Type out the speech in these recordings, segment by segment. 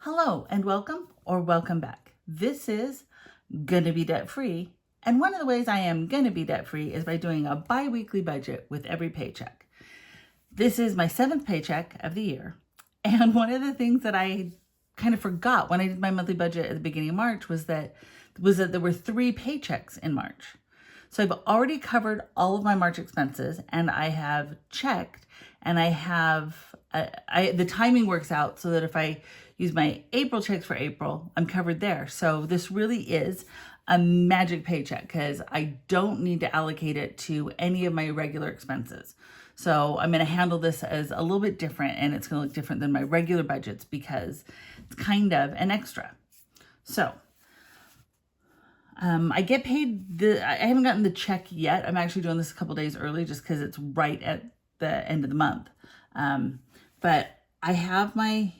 Hello and welcome or welcome back. This is Gonna Be Debt Free. And one of the ways I am gonna be debt free is by doing a bi-weekly budget with every paycheck. This is my 7th paycheck of the year. And one of the things that I kind of forgot when I did my monthly budget at the beginning of March was that there were 3 paychecks in March. So I've already covered all of my March expenses and I have checked and I have, the timing works out so that if I use my April checks for April, I'm covered there. So this really is a magic paycheck because I don't need to allocate it to any of my regular expenses. So I'm going to handle this as a little bit different and it's going to look different than my regular budgets because it's kind of an extra. So I get paid, I haven't gotten the check yet. I'm actually doing this a couple days early just because it's right at the end of the month. But I have my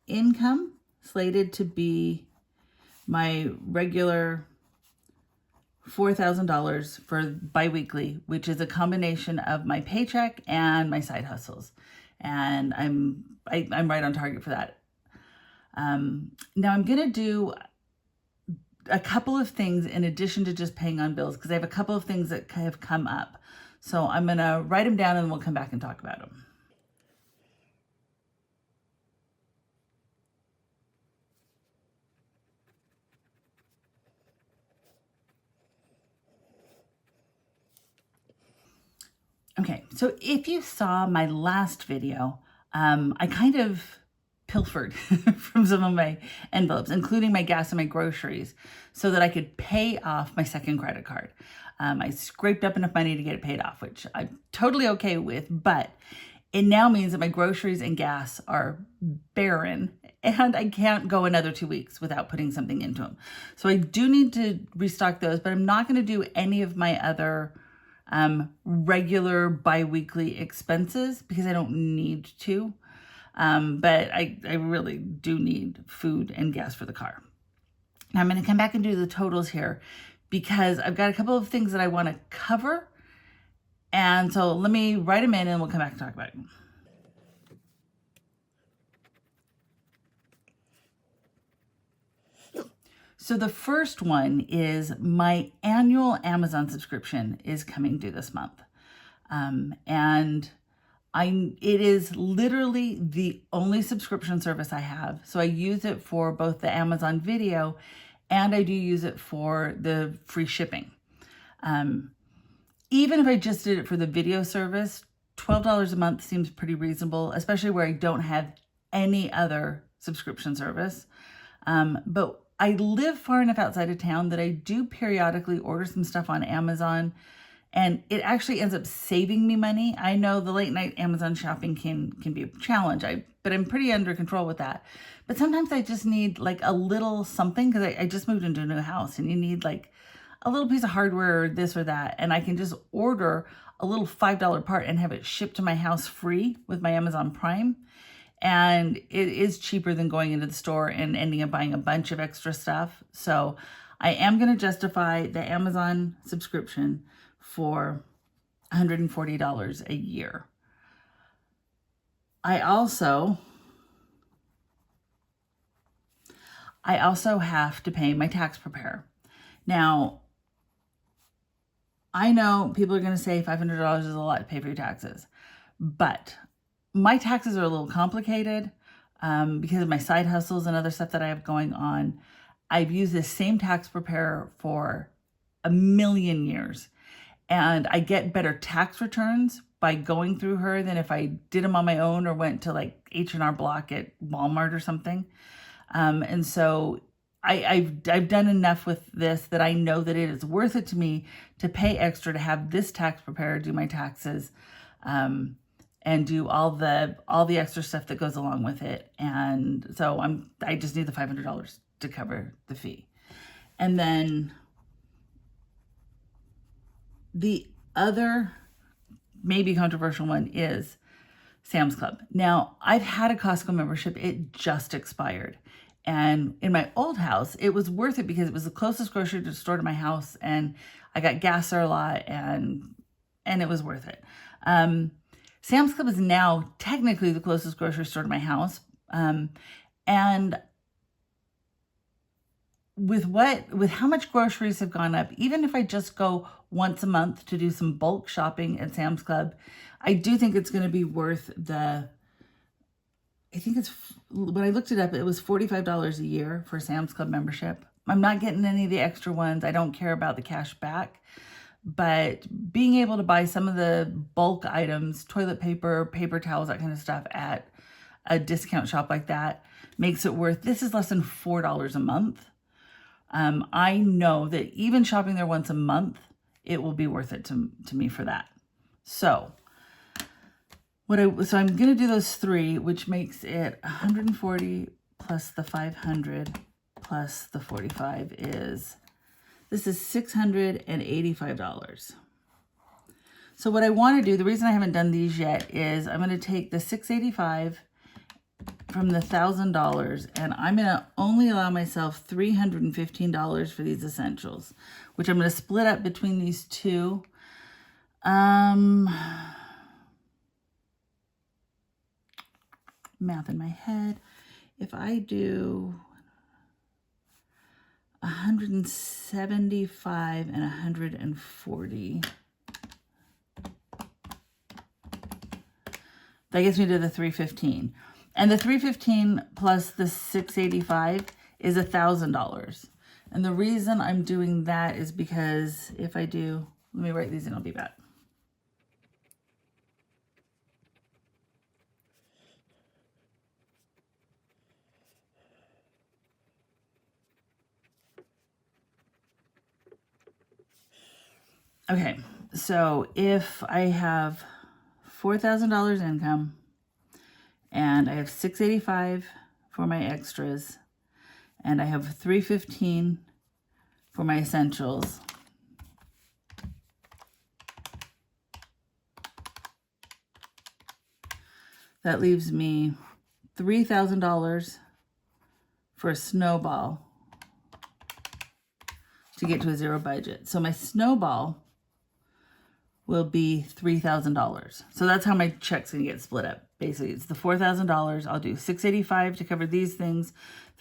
income slated to be my regular $4,000 for biweekly, which is a combination of my paycheck and my side hustles. And I'm right on target for that. Now I'm going to do a couple of things in addition to just paying on bills because I have a couple of things that have come up. So I'm going to write them down and we'll come back and talk about them. Okay, so if you saw my last video, I kind of pilfered from some of my envelopes, including my gas and my groceries, so that I could pay off my second credit card. I scraped up enough money to get it paid off, which I'm totally okay with, but it now means that my groceries and gas are barren and I can't go another 2 weeks without putting something into them. So I do need to restock those, but I'm not going to do any of my other regular bi-weekly expenses because I don't need to. But I really do need food and gas for the car. Now I'm going to come back and do the totals here because I've got a couple of things that I want to cover. And so let me write them in and we'll come back and talk about it. So the first one is my annual Amazon subscription is coming due this month. And it is literally the only subscription service I have. So I use it for both the Amazon Video and I do use it for the free shipping. Even if I just did it for the video service, $12 a month seems pretty reasonable, especially where I don't have any other subscription service. But I live far enough outside of town that I do periodically order some stuff on Amazon and it actually ends up saving me money. I know the late night Amazon shopping can be a challenge, but I'm pretty under control with that. But sometimes I just need like a little something because I just moved into a new house and you need like a little piece of hardware or this or that. And I can just order a little $5 part and have it shipped to my house free with my Amazon Prime. And it is cheaper than going into the store and ending up buying a bunch of extra stuff. So I am going to justify the Amazon subscription for $140 a year. I also have to pay my tax preparer. Now, I know people are going to say $500 is a lot to pay for your taxes, but my taxes are a little complicated because of my side hustles and other stuff that I have going on. I've used this same tax preparer for a million years and I get better tax returns by going through her than if I did them on my own or went to like H&R Block at Walmart or something. And so I've done enough with this that I know that it is worth it to me to pay extra to have this tax preparer do my taxes and do all the extra stuff that goes along with it. And so I just need the $500 to cover the fee. And then the other maybe controversial one is Sam's Club. Now, I've had a Costco membership. It just expired. And in my old house, it was worth it because it was the closest grocery store to my house and I got gas there a lot and it was worth it. Sam's Club is now technically the closest grocery store to my house. And with how much groceries have gone up, even if I just go once a month to do some bulk shopping at Sam's Club, I do think it's going to be worth I think it's, when I looked it up, it was $45 a year for Sam's Club membership. I'm not getting any of the extra ones. I don't care about the cash back, but being able to buy some of the bulk items, toilet paper, paper towels, that kind of stuff at a discount shop like that makes it worth, this is less than $4 a month. I know that even shopping there once a month, it will be worth it to me for that. So so I'm going to do those three, which makes it 140 plus the 500 plus the 45 this is $685. So what I want to do, the reason I haven't done these yet is I'm going to take the $685 from the $1,000 and I'm going to only allow myself $315 for these essentials, which I'm going to split up between these two. Math in my head. If I do 175 and 140, that gets me to the 315. And the 315 plus the 685 is $1,000. And the reason I'm doing that is because if I do, let me write these in, I'll be back. Okay, so if I have $4,000 income and I have $685 for my extras and I have $315 for my essentials, that leaves me $3,000 for a snowball to get to a zero budget. So my snowball will be $3,000. So that's how my check's gonna get split up. Basically, it's the $4,000. I'll do $685 to cover these things,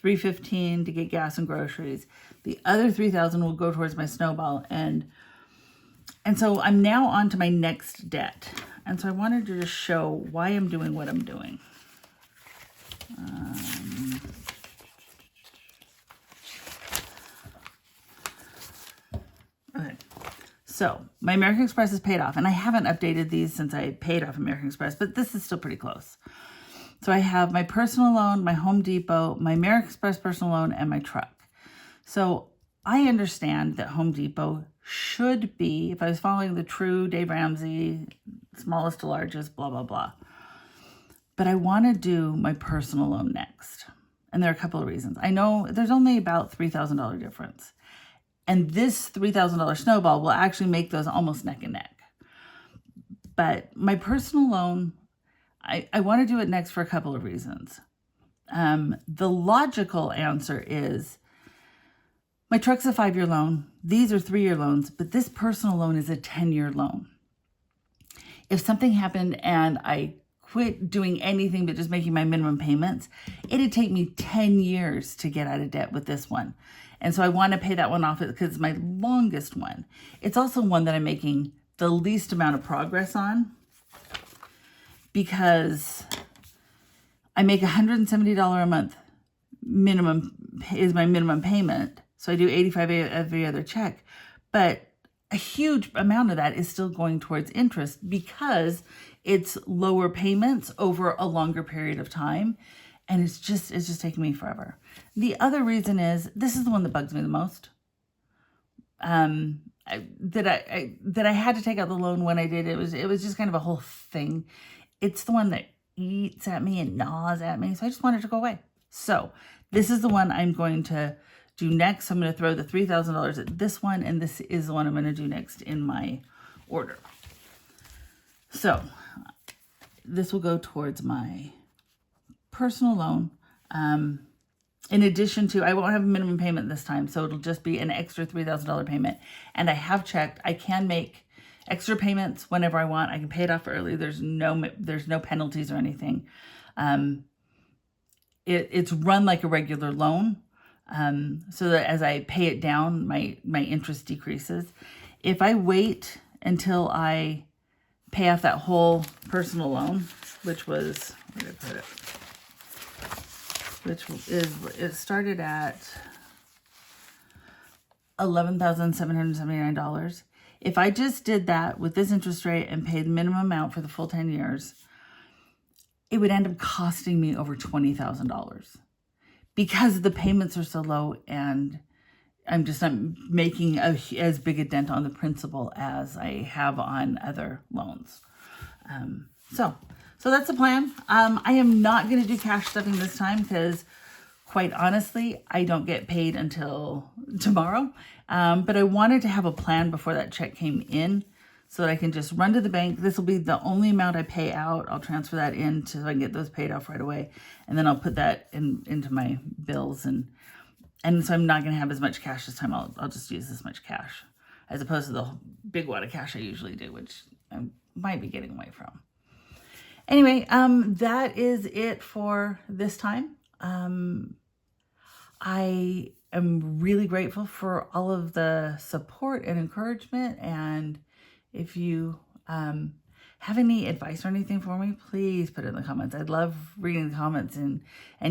$315 to get gas and groceries. The other $3,000 will go towards my snowball, and so I'm now on to my next debt. And so I wanted to just show why I'm doing what I'm doing. Okay. So my American Express is paid off, and I haven't updated these since I paid off American Express, but this is still pretty close. So I have my personal loan, my Home Depot, my American Express personal loan, and my truck. So I understand that Home Depot should be, if I was following the true Dave Ramsey, smallest to largest, blah, blah, blah. But I want to do my personal loan next. And there are a couple of reasons. I know there's only about $3,000 difference. And this $3,000 snowball will actually make those almost neck and neck. But my personal loan, I want to do it next for a couple of reasons. The logical answer is my truck's a 5-year loan. These are 3-year loans, but this personal loan is a 10-year loan. If something happened and I quit doing anything but just making my minimum payments, it'd take me 10 years to get out of debt with this one. And so I want to pay that one off because it's my longest one. It's also one that I'm making the least amount of progress on because I make $170 a month minimum is my minimum payment. So I do $85 every other check. But a huge amount of that is still going towards interest because it's lower payments over a longer period of time. And it's just taking me forever. The other reason is, this is the one that bugs me the most. That I had to take out the loan when I did. It was just kind of a whole thing. It's the one that eats at me and gnaws at me. So I just wanted to go away. So this is the one I'm going to do next. I'm going to throw the $3,000 at this one. And this is the one I'm going to do next in my order. So this will go towards my personal loan. In addition to, I won't have a minimum payment this time, so it'll just be an extra $3,000 payment. And I have checked, I can make extra payments whenever I want. I can pay it off early. There's no penalties or anything. It's run like a regular loan, so that as I pay it down, my interest decreases. If I wait until I pay off that whole personal loan, which was, where did I put it? It started at $11,779. If I just did that with this interest rate and paid the minimum amount for the full 10 years, it would end up costing me over $20,000 because the payments are so low and I'm just not making as big a dent on the principal as I have on other loans. So that's the plan. I am not going to do cash stuffing this time because, quite honestly, I don't get paid until tomorrow. But I wanted to have a plan before that check came in so that I can just run to the bank. This will be the only amount I pay out. I'll transfer that in so I can get those paid off right away. And then I'll put that into my bills. And so I'm not going to have as much cash this time. I'll just use this much cash as opposed to the big wad of cash I usually do, which I might be getting away from. Anyway, that is it for this time. I am really grateful for all of the support and encouragement. And if you have any advice or anything for me, please put it in the comments. I'd love reading the comments and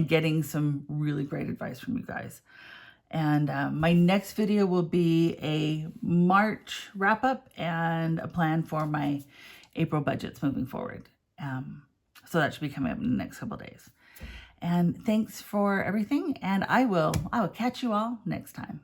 getting some really great advice from you guys. And my next video will be a March wrap up and a plan for my April budgets moving forward. So that should be coming up in the next couple of days. And thanks for everything. And I will catch you all next time.